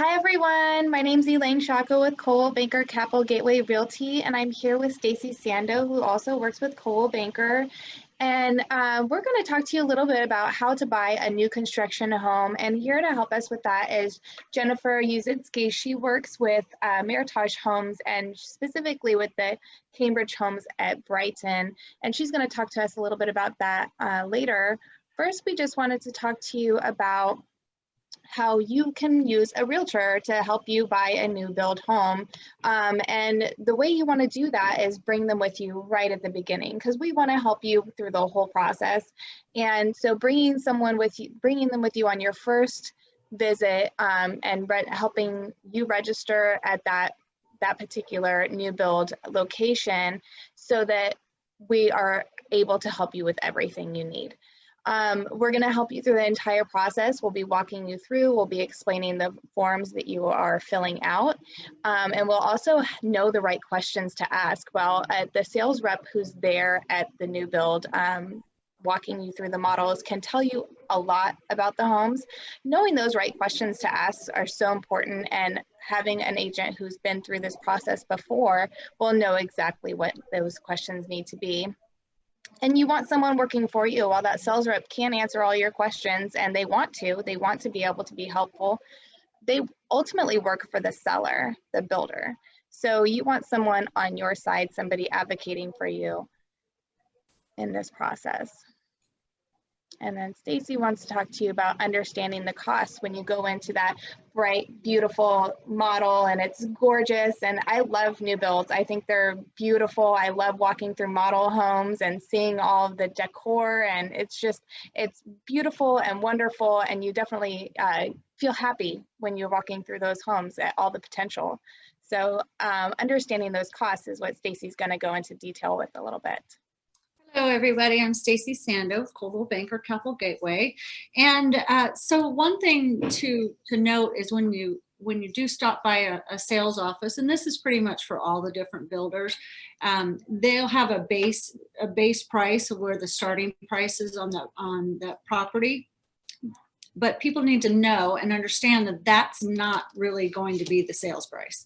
Hi everyone, my name's Elaine with Coldwell Banker Capital Gateway Realty, and I'm here with Stacey Sando, who also works with Coldwell Banker. And we're going to talk to you a little bit about how to buy a new construction home. And here to help us with that is Jennifer Jezycki. She works with Meritage Homes and specifically with the Cambridge Homes at Brighton. And she's going to talk to us a little bit about that later. First, we just wanted to talk to you about how you can use a realtor to help you buy a new build home. And the way you want to do that is bring them with you right at the beginning, because we want to help you through the whole process. And so bringing them with you on your first visit and helping you register at that particular new build location so that we are able to help you with everything you need. We're going to help you through the entire process. We'll be walking you through, we'll be explaining the forms that you are filling out, and we'll also know the right questions to ask. Well, the sales rep who's there at the new build walking you through the models can tell you a lot about the homes. Knowing those right questions to ask are so important, and having an agent who's been through this process before will know exactly what those questions need to be. And you want someone working for you. While that sales rep can't answer all your questions, and they want to be able to be helpful, they ultimately work for the seller, the builder. So you want someone on your side, somebody advocating for you in this process. And then Stacey wants to talk to you about understanding the costs when you go into that bright, beautiful model, and it's gorgeous. And I love new builds. I think they're beautiful. I love walking through model homes and seeing all of the decor, and it's beautiful and wonderful. And you definitely feel happy when you're walking through those homes at all the potential. So understanding those costs is what Stacey's going to go into detail with a little bit. Hello, everybody. I'm Stacey Sando of Coldwell Banker Capital Gateway. And so one thing to note is when you do stop by a sales office, and this is pretty much for all the different builders, they'll have a base price of where the starting price is on that property. But people need to know and understand that that's not really going to be the sales price.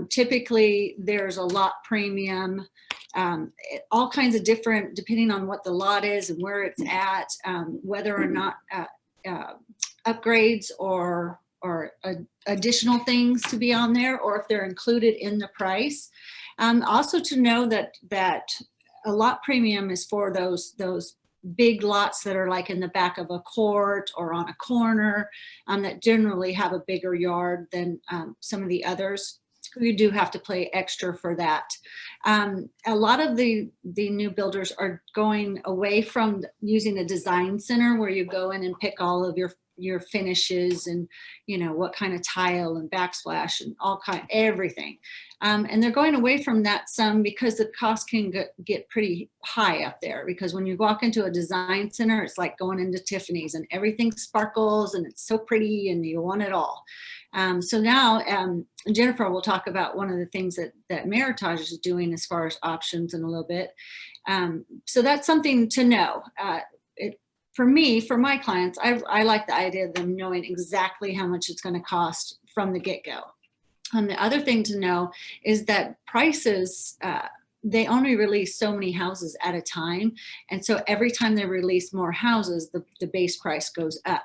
Typically, there's a lot premium, all kinds of different, depending on what the lot is and where it's at, whether or not upgrades or additional things to be on there, or if they're included in the price. Also to know that a lot premium is for those big lots that are like in the back of a court or on a corner, that generally have a bigger yard than some of the others. You do have to pay extra for that. A lot of the new builders are going away from using a design center where you go in and pick all of your finishes and what kind of tile and backsplash and everything. And they're going away from that some because the cost can get pretty high up there, because when you walk into a design center, it's like going into Tiffany's and everything sparkles and it's so pretty and you want it all. So now Jennifer will talk about one of the things that Meritage is doing as far as options in a little bit. So that's something to know. For me, for my clients, I like the idea of them knowing exactly how much it's going to cost from the get-go. The other thing to know is that prices, they only release so many houses at a time. And so every time they release more houses, the base price goes up.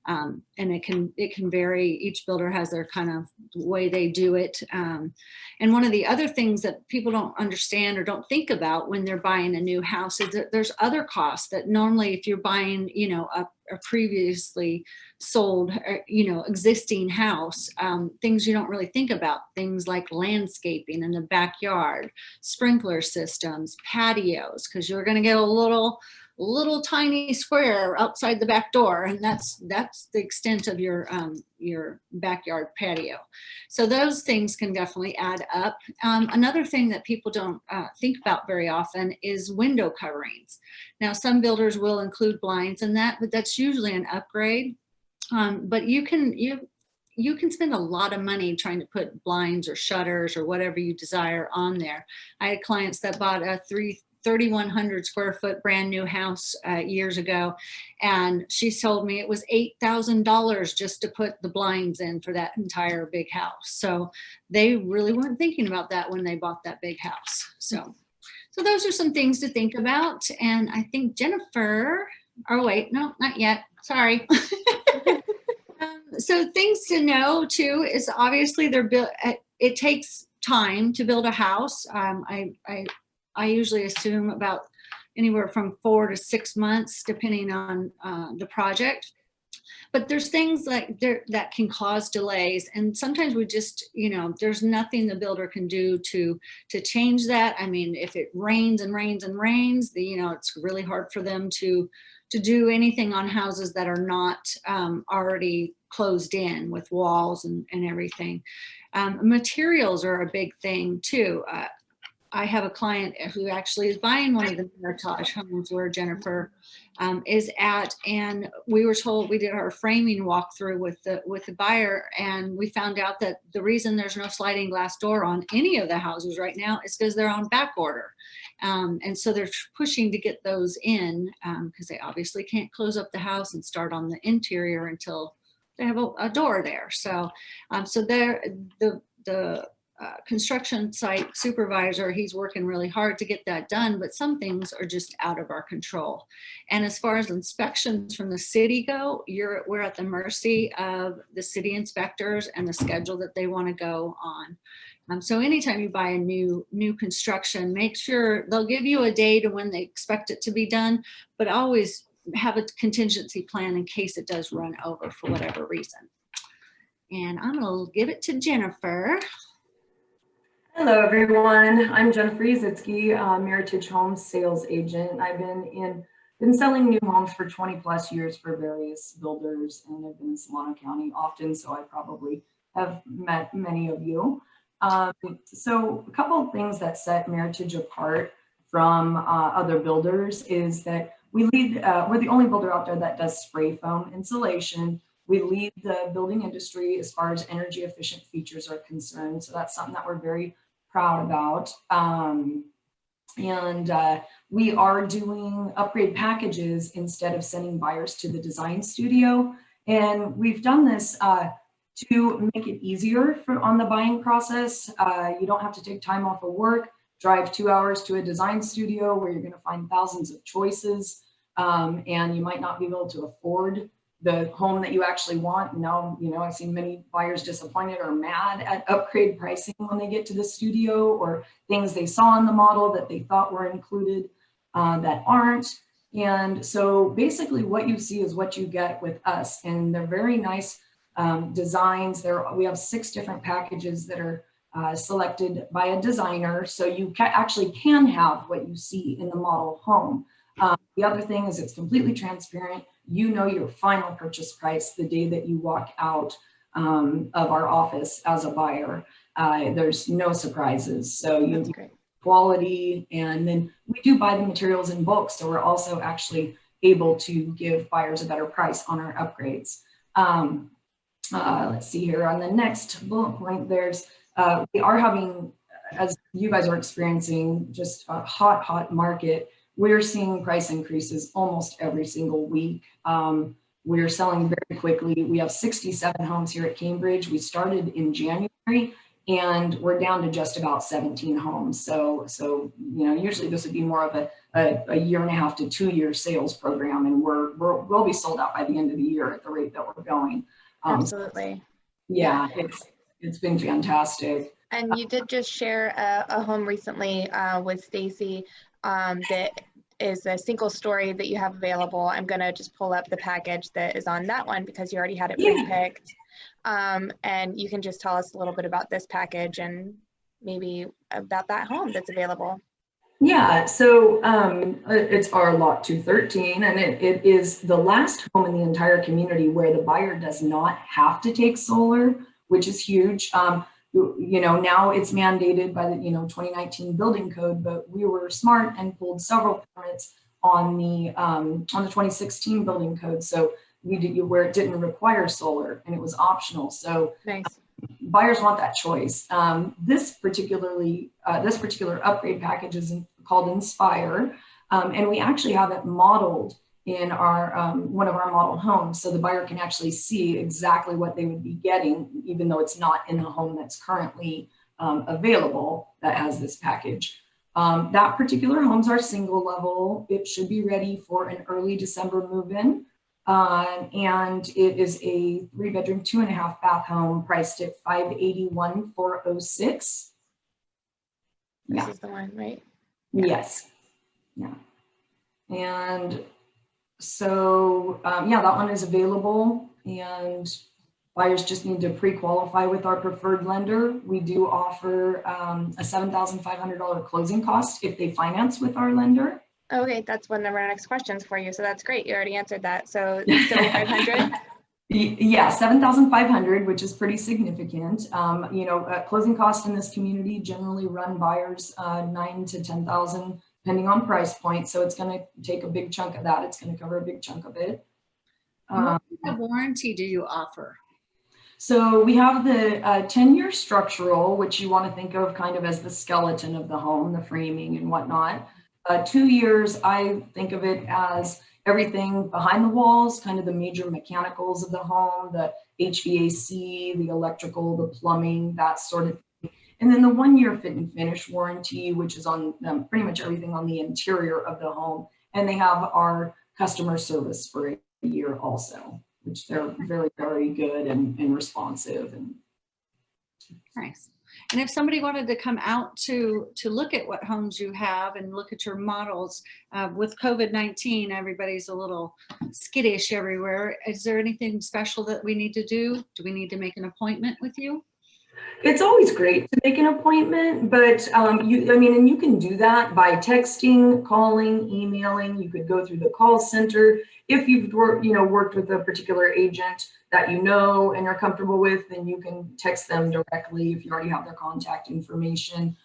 And it can vary. Each builder has their kind of way they do it. And one of the other things that people don't understand or don't think about when they're buying a new house is that there's other costs that normally, if you're buying, a previously sold, existing house, things you don't really think about, things like landscaping in the backyard, sprinkler systems, patios, because you're going to get a little tiny square outside the back door, and that's the extent of your backyard patio. So those things can definitely add up. Another thing that people don't think about very often is window coverings. Now, some builders will include blinds in that, but that's usually an upgrade. But you can spend a lot of money trying to put blinds or shutters or whatever you desire on there. I had clients that bought a 3,100 square foot brand new house years ago. And she told me it was $8,000 just to put the blinds in for that entire big house. So they really weren't thinking about that when they bought that big house. So those are some things to think about. And I think Jennifer, oh wait, no, not yet. Sorry. So things to know too is obviously it takes time to build a house. I usually assume about anywhere from 4 to 6 months, depending on the project. But there's things like that can cause delays, and sometimes we just, there's nothing the builder can do to change that. I mean, if it rains and rains and rains, it's really hard for them to do anything on houses that are not already closed in with walls and everything. Materials are a big thing too. I have a client who actually is buying one of the Meritage homes where Jennifer is at, and we were told, we did our framing walkthrough with the buyer, and we found out that the reason there's no sliding glass door on any of the houses right now is because they're on back order. And so they're pushing to get those in because they obviously can't close up the house and start on the interior until they have a door there. So the construction site supervisor, he's working really hard to get that done, but some things are just out of our control. And as far as inspections from the city go, we're at the mercy of the city inspectors and the schedule that they want to go on. So anytime you buy a new construction, make sure they'll give you a date of when they expect it to be done, but always have a contingency plan in case it does run over for whatever reason. And I'm going to give it to Jennifer. Hello, everyone. I'm Jennifer Jezycki, Meritage Homes sales agent. I've been selling new homes for 20 plus years for various builders, and I've been in Solano County often, so I probably have met many of you. So a couple of things that set Meritage apart from other builders is that we're the only builder out there that does spray foam insulation. We lead the building industry as far as energy efficient features are concerned. So that's something that we're very proud about. We are doing upgrade packages instead of sending buyers to the design studio. And we've done this to make it easier on the buying process. You don't have to take time off of work, drive 2 hours to a design studio where you're going to find thousands of choices, and you might not be able to afford the home that you actually want. Now, I've seen many buyers disappointed or mad at upgrade pricing when they get to the studio, or things they saw in the model that they thought were included that aren't. And so basically what you see is what you get with us, and they're very nice designs. We have 6 different packages that are selected by a designer, so you actually can have what you see in the model home. The other thing is it's completely transparent. You know your final purchase price the day that you walk out of our office as a buyer. There's no surprises. So you get quality, and then we do buy the materials in bulk, so we're also actually able to give buyers a better price on our upgrades. Let's see here on the next bullet point, we are having, as you guys are experiencing, just a hot market. We're seeing price increases almost every single week. We're selling very quickly. We have 67 homes here at Cambridge. We started in January, and we're down to just about 17 homes. So usually this would be more of a 1.5 to 2 year sales program, and we'll be sold out by the end of the year at the rate that we're going. Absolutely. Yeah, it's been fantastic. And you did just share a home recently with Stacey that is a single story that you have available. I'm going to just pull up the package that is on that one because you already had it pre-picked. And you can just tell us a little bit about this package and maybe about that home that's available. Yeah, so it's our lot 213, and it is the last home in the entire community where the buyer does not have to take solar, which is huge. Now it's mandated by the 2019 building code, but we were smart and pulled several permits on the 2016 building code. So we did where it didn't require solar and it was optional. So nice. Buyers want that choice. This particular upgrade package is called Inspire. And we actually have it modeled in our one of our model homes, so the buyer can actually see exactly what they would be getting, even though it's not in the home that's currently available that has this package. That particular homes are single level. It should be ready for an early December move-in. And it is a 3-bedroom, 2.5 bath home priced at $581,406. This is the one, right? Yes. Yeah. And so, yeah, that one is available, and buyers just need to pre-qualify with our preferred lender. We do offer a $7,500 closing cost if they finance with our lender. Okay, that's one of our next questions for you. So that's great. You already answered that. So 7,500? Yeah, 7,500, which is pretty significant. You know, closing costs in this community generally run buyers 9,000 to 10,000, depending on price point. So it's going to take a big chunk of that. It's going to cover a big chunk of it. What kind of warranty do you offer? So we have the 10-year structural, which you want to think of kind of as the skeleton of the home, the framing and whatnot. 2 years, I think of it as everything behind the walls, kind of the major mechanicals of the home, the HVAC, the electrical, the plumbing, that sort of thing. And then the 1-year fit and finish warranty, which is on pretty much everything on the interior of the home. And they have our customer service for a year also, which they're very, very good and responsive. And nice. And if somebody wanted to come out to look at what homes you have and look at your models, with COVID-19, everybody's a little skittish everywhere. Is there anything special that we need to do? Do we need to make an appointment with you? it's always great to make an appointment, but and you can do that by texting, calling, emailing. You could go through the call center. If you've worked with a particular agent that you know and are comfortable with, then you can text them directly if you already have their contact information.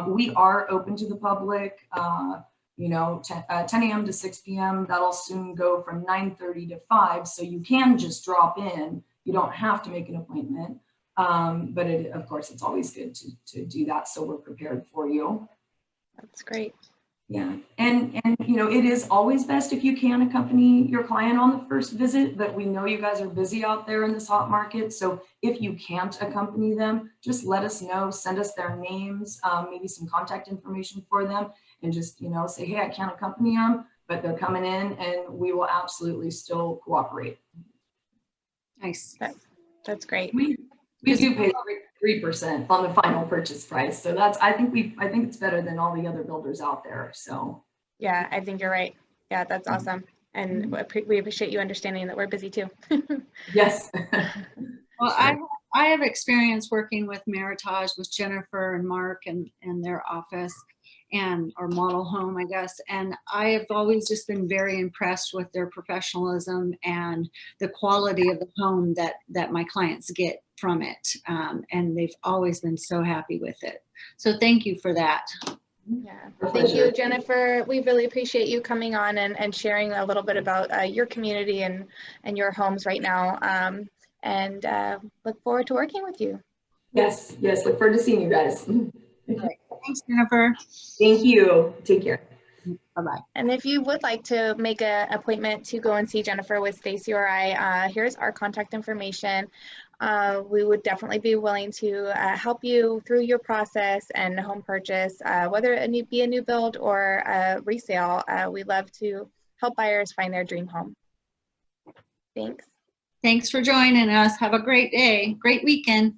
We are open to the public, 10 a.m. to 6 p.m. That'll soon go from 9:30 to 5. So you can just drop in. You don't have to make an appointment. But of course, it's always good to do that, so we're prepared for you. That's great. Yeah, and it is always best if you can accompany your client on the first visit, but we know you guys are busy out there in this hot market. So if you can't accompany them, just let us know, send us their names, maybe some contact information for them, and just, say, hey, I can't accompany them, but they're coming in, and we will absolutely still cooperate. Nice. That's great. We do pay 3% on the final purchase price. So I think it's better than all the other builders out there. So yeah, I think you're right. Yeah, that's awesome. And we appreciate you understanding that we're busy too. Yes. Well, sure. I have experience working with Meritage with Jennifer and Mark and their office or model home, I guess. And I have always just been very impressed with their professionalism and the quality of the home that my clients get from it. And they've always been so happy with it. So thank you for that. Yeah, thank you, Jennifer. We really appreciate you coming on and sharing a little bit about your community and your homes right now. And look forward to working with you. Yes, look forward to seeing you guys. Right. Thanks, Jennifer. Thank you. Take care. Bye-bye. And if you would like to make an appointment to go and see Jennifer with Stacey or I, here's our contact information. We would definitely be willing to help you through your process and home purchase, whether it be a new build or a resale. We love to help buyers find their dream home. Thanks. Thanks for joining us. Have a great day. Great weekend.